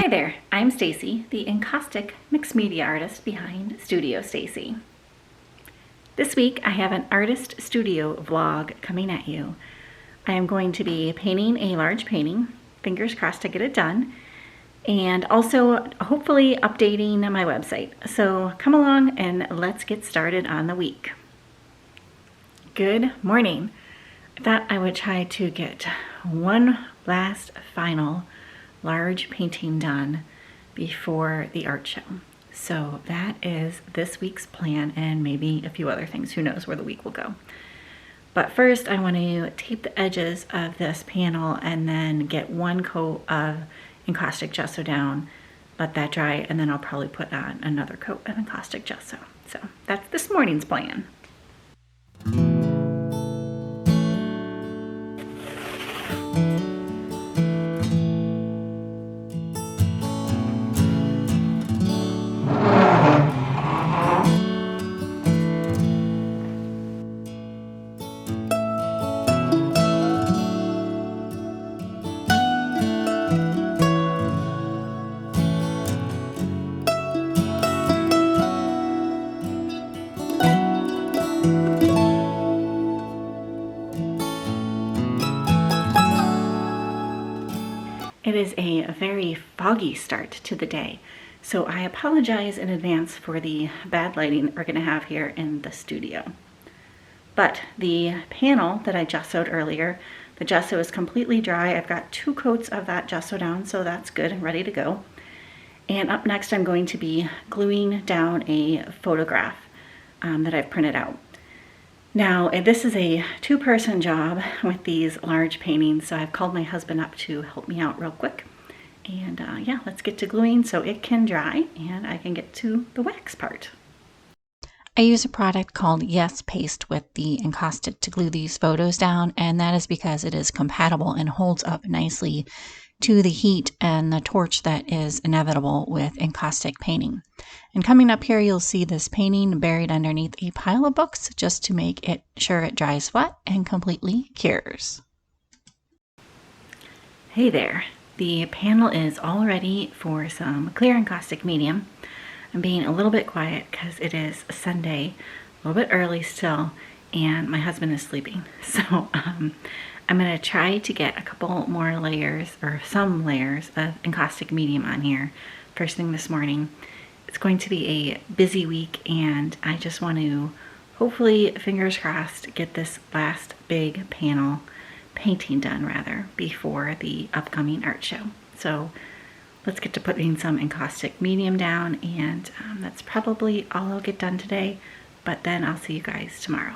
Hi there, I'm Stacy, the Encaustic mixed media artist behind Studio Stacy. This week I have an artist studio vlog coming at you. I am going to be painting a large painting, fingers crossed to get it done, and also hopefully updating my website. So come along and let's get started on the week. Good morning. I thought I would try to get one last final large painting done before the art show. So that is this week's plan, and maybe a few other things. Who knows where the week will go. But first I want to tape the edges of this panel and then get one coat of encaustic gesso down, let that dry, and then I'll probably put on another coat of encaustic gesso. So that's this morning's plan. It is a very foggy start to the day, so I apologize in advance for the bad lighting we're going to have here in the studio. But the panel that I gessoed earlier, the gesso is completely dry. I've got 2 coats of that gesso down, so that's good and ready to go. And up next I'm going to be gluing down a photograph that I've printed out. Now, this is a 2-person job with these large paintings, so I've called my husband up to help me out real quick. And yeah, let's get to gluing so it can dry and I can get to the wax part. I use a product called Yes Paste with the Encaustic to glue these photos down, and that is because it is compatible and holds up nicely to the heat and the torch that is inevitable with encaustic painting. And coming up here, you'll see this painting buried underneath a pile of books just to make it sure it dries flat and completely cures. Hey there, the panel is all ready for some clear encaustic medium. I'm being a little bit quiet because it is Sunday, a little bit early still, and my husband is sleeping. So I'm going to try to get a couple more layers, or some layers, of encaustic medium on here first thing this morning. It's going to be a busy week, and I just want to, hopefully, fingers crossed, get this last big panel painting done, rather, before the upcoming art show. So let's get to putting some encaustic medium down, and that's probably all I'll get done today, but then I'll see you guys tomorrow.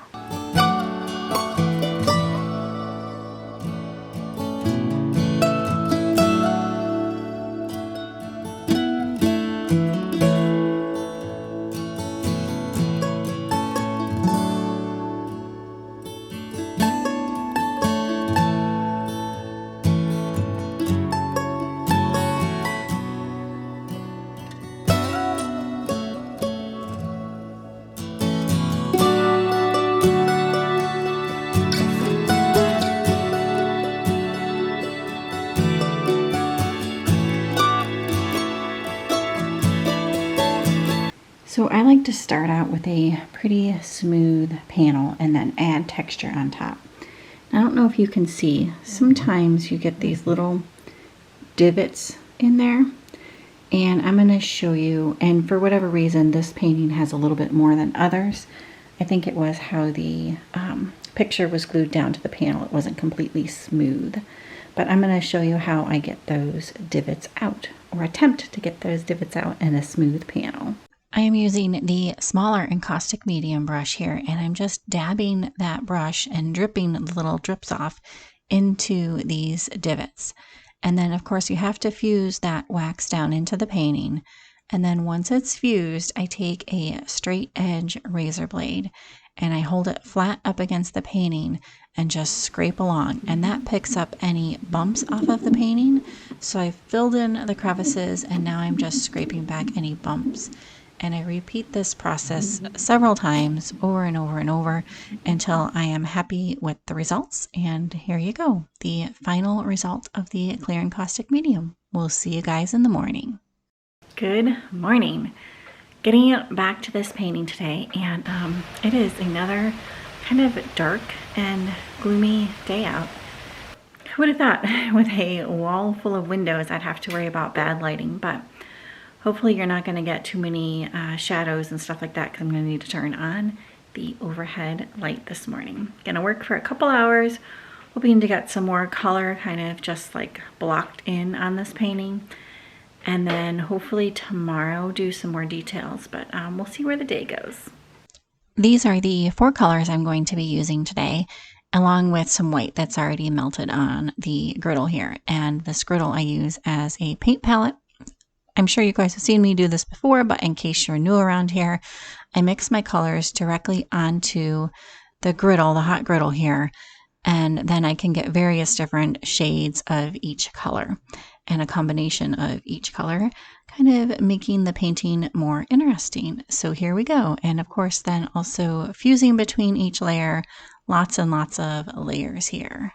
So I like to start out with a pretty smooth panel and then add texture on top. I don't know if you can see, sometimes you get these little divots in there, and I'm going to show you, and for whatever reason this painting has a little bit more than others. I think it was how the picture was glued down to the panel. It wasn't completely smooth, but I'm going to show you how I get those divots out, or attempt to get those divots out in a smooth panel. I am using the smaller encaustic medium brush here, and I'm just dabbing that brush and dripping the little drips off into these divots. And then of course you have to fuse that wax down into the painting. And then once it's fused, I take a straight edge razor blade and I hold it flat up against the painting and just scrape along, and that picks up any bumps off of the painting. So I've filled in the crevices, and now I'm just scraping back any bumps. and I repeat this process several times over and over and over until I am happy with the results. And here you go, the final result of the clear encaustic medium. We'll see you guys in the morning. Good morning. Getting back to this painting today, and it is another kind of dark and gloomy day out. Who would have thought with a wall full of windows I'd have to worry about bad lighting, but hopefully you're not going to get too many shadows and stuff like that, because I'm going to need to turn on the overhead light this morning. Going to work for a couple hours, hoping to get some more color kind of just like blocked in on this painting, and then hopefully tomorrow do some more details, but we'll see where the day goes. These are the 4 colors I'm going to be using today, along with some white that's already melted on the griddle here. And this griddle I use as a paint palette. I'm sure you guys have seen me do this before, but in case you're new around here, I mix my colors directly onto the griddle, the hot griddle here, and then I can get various different shades of each color and a combination of each color, kind of making the painting more interesting. So here we go. And of course, then also fusing between each layer, lots and lots of layers here.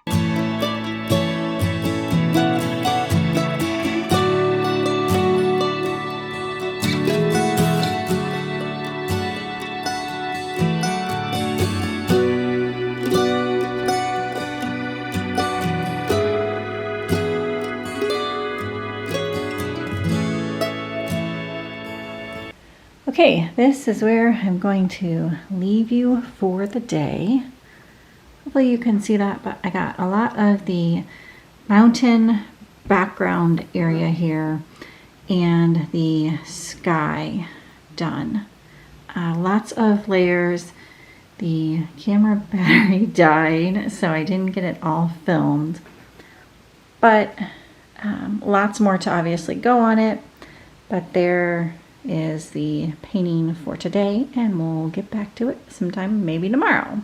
Okay, this is where I'm going to leave you for the day. Hopefully you can see that, but I got a lot of the mountain background area here and the sky done. Lots of layers. The camera battery died, so I didn't get it all filmed, but lots more to obviously go on it. But there is the painting for today, and we'll get back to it sometime, maybe tomorrow.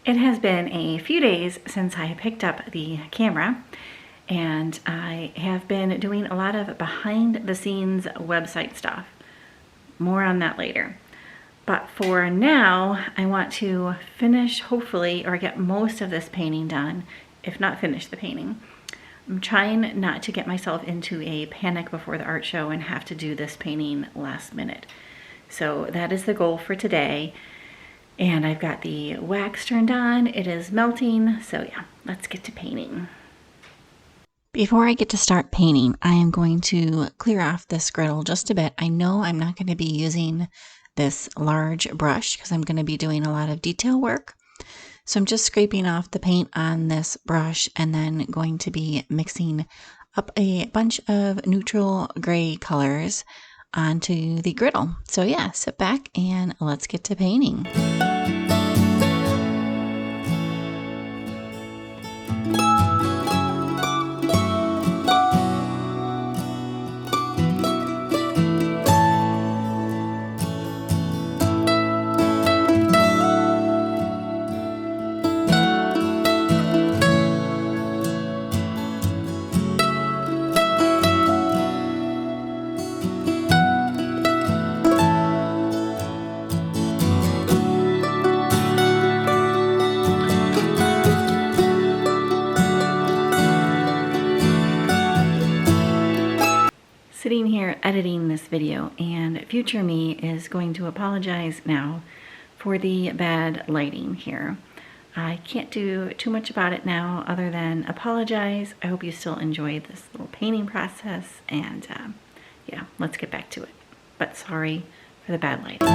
It has been a few days since I picked up the camera, and I have been doing a lot of behind the scenes website stuff. More on that later. But for now, I want to finish, hopefully, or get most of this painting done, if not finish the painting. I'm trying not to get myself into a panic before the art show and have to do this painting last minute. So that is the goal for today. And I've got the wax turned on. It is melting. So yeah, let's get to painting. Before I get to start painting, I am going to clear off this griddle just a bit. I know I'm not going to be using this large brush because I'm going to be doing a lot of detail work. So I'm just scraping off the paint on this brush and then going to be mixing up a bunch of neutral gray colors onto the griddle. So yeah, sit back and let's get to painting. Sitting here editing this video, and future me is going to apologize now for the bad lighting here. I can't do too much about it now other than apologize. I hope you still enjoyed this little painting process, and yeah, let's get back to it. But sorry for the bad lighting.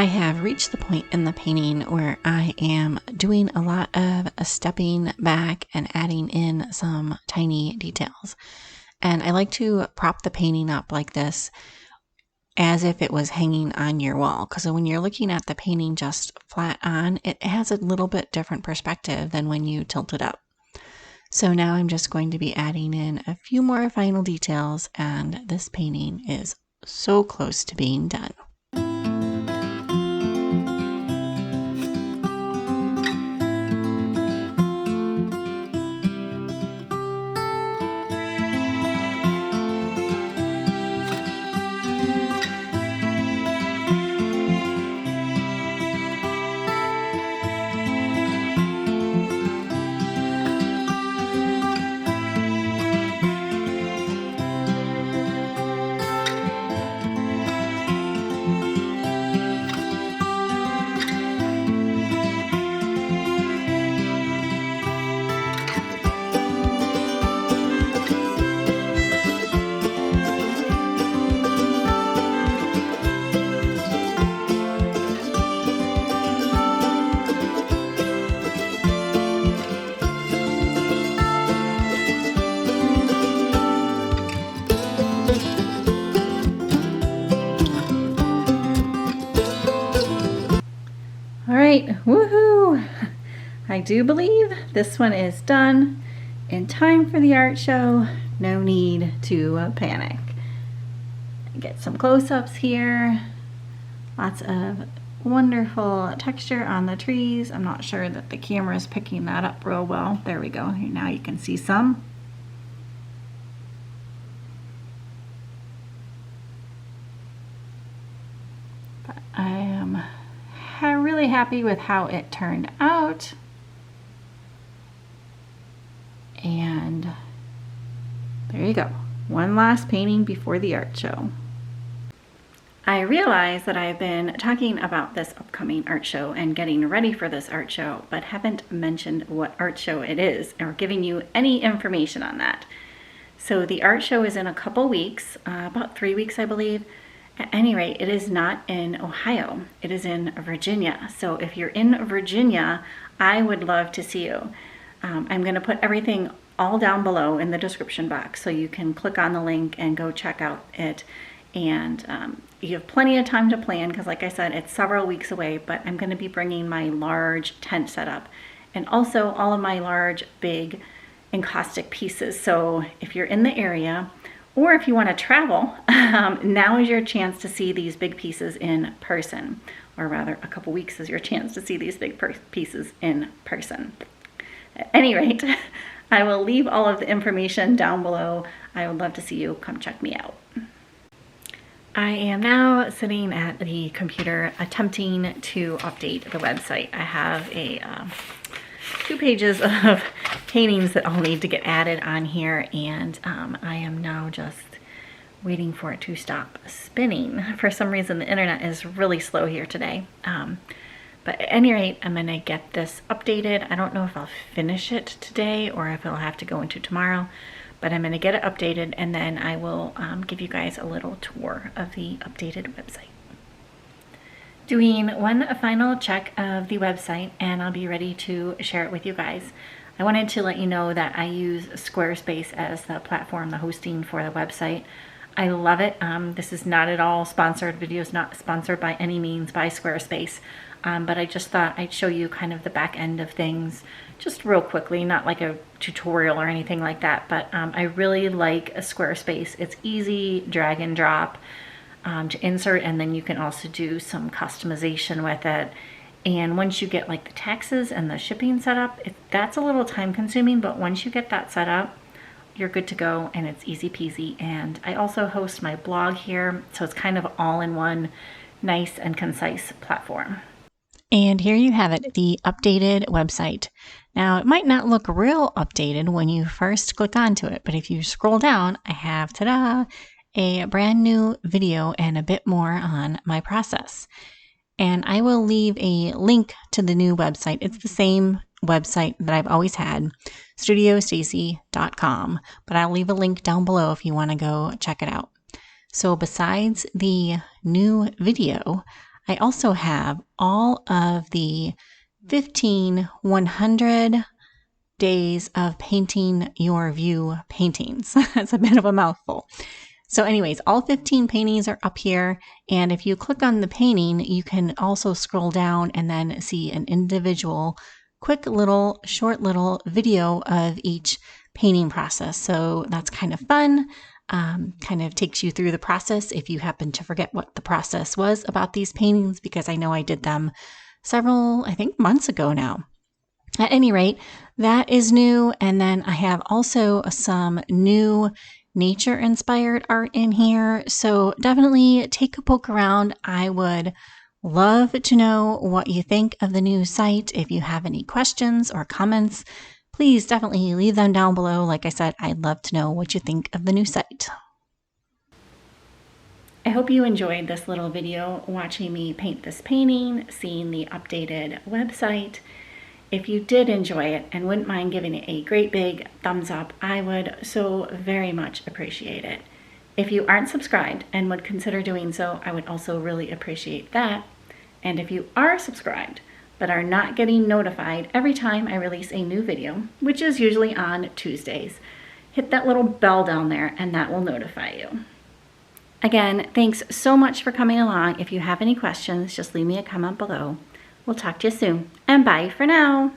I have reached the point in the painting where I am doing a lot of stepping back and adding in some tiny details. And I like to prop the painting up like this as if it was hanging on your wall. Because when you're looking at the painting just flat on, it has a little bit different perspective than when you tilt it up. So now I'm just going to be adding in a few more final details, and this painting is so close to being done. All right, woohoo! I do believe this one is done in time for the art show. No need to panic. Get some close-ups here. Lots of wonderful texture on the trees. I'm not sure that the camera is picking that up real well. There we go. Now you can see some. But I am really happy with how it turned out. And there you go. One last painting before the art show. I realize that I've been talking about this upcoming art show and getting ready for this art show, but haven't mentioned what art show it is or giving you any information on that. So the art show is in a couple weeks, about 3 weeks, I believe. At any rate, it is not in Ohio. It is in Virginia. So if you're in Virginia, I would love to see you. I'm going to put everything all down below in the description box so you can click on the link and go check out it. And you have plenty of time to plan because, like I said, it's several weeks away, but I'm going to be bringing my large tent setup and also all of my large, big encaustic pieces. So if you're in the area, or if you want to travel, now is your chance to see these big pieces in person. Or rather, a couple weeks is your chance to see these big pieces in person. At any rate, I will leave all of the information down below. I would love to see you. Come check me out. I am now sitting at the computer attempting to update the website. I have 2 pages of paintings that I'll need to get added on here, and I am now just waiting for it to stop spinning. For some reason the internet is really slow here today, but at any rate, I'm gonna get this updated. I don't know if I'll finish it today or if it'll have to go into tomorrow, but I'm gonna get it updated, and then I will give you guys a little tour of the updated website. Doing one final check of the website, and I'll be ready to share it with you guys. I wanted to let you know that I use Squarespace as the platform, the hosting for the website. I love it. This is not at all sponsored. Video is not sponsored by any means by Squarespace, but I just thought I'd show you kind of the back end of things just real quickly, not like a tutorial or anything like that, but I really like a Squarespace. It's easy, drag and drop to insert, and then you can also do some customization with it. And once you get like the taxes and the shipping set up, that's a little time consuming, but once you get that set up, you're good to go, and it's easy peasy. And I also host my blog here, so it's kind of all in one nice and concise platform. And here you have it, the updated website. Now, it might not look real updated when you first click onto it, but if you scroll down, I have, ta-da, a brand new video and a bit more on my process. And I will leave a link to the new website. It's the same website that I've always had, studiostacy.com, but I'll leave a link down below if you want to go check it out. So besides the new video, I also have all of the 15 100 days of painting your view paintings. That's a bit of a mouthful. So anyways, all 15 paintings are up here. And if you click on the painting, you can also scroll down and then see an individual quick little short little video of each painting process. So that's kind of fun. Kind of takes you through the process if you happen to forget what the process was about these paintings, because I know I did them several, I think, months ago now. At any rate, that is new. And then I have also some new nature inspired art in here. So definitely take a poke around. I would love to know what you think of the new site. If you have any questions or comments, please definitely leave them down below. Like I said, I'd love to know what you think of the new site. I hope you enjoyed this little video watching me paint this painting, seeing the updated website. If you did enjoy it and wouldn't mind giving it a great big thumbs up, I would so very much appreciate it. If you aren't subscribed and would consider doing so, I would also really appreciate that. And if you are subscribed but are not getting notified every time I release a new video, which is usually on Tuesdays, hit that little bell down there and that will notify you. Again, thanks so much for coming along. If you have any questions, just leave me a comment below. We'll talk to you soon, and bye for now.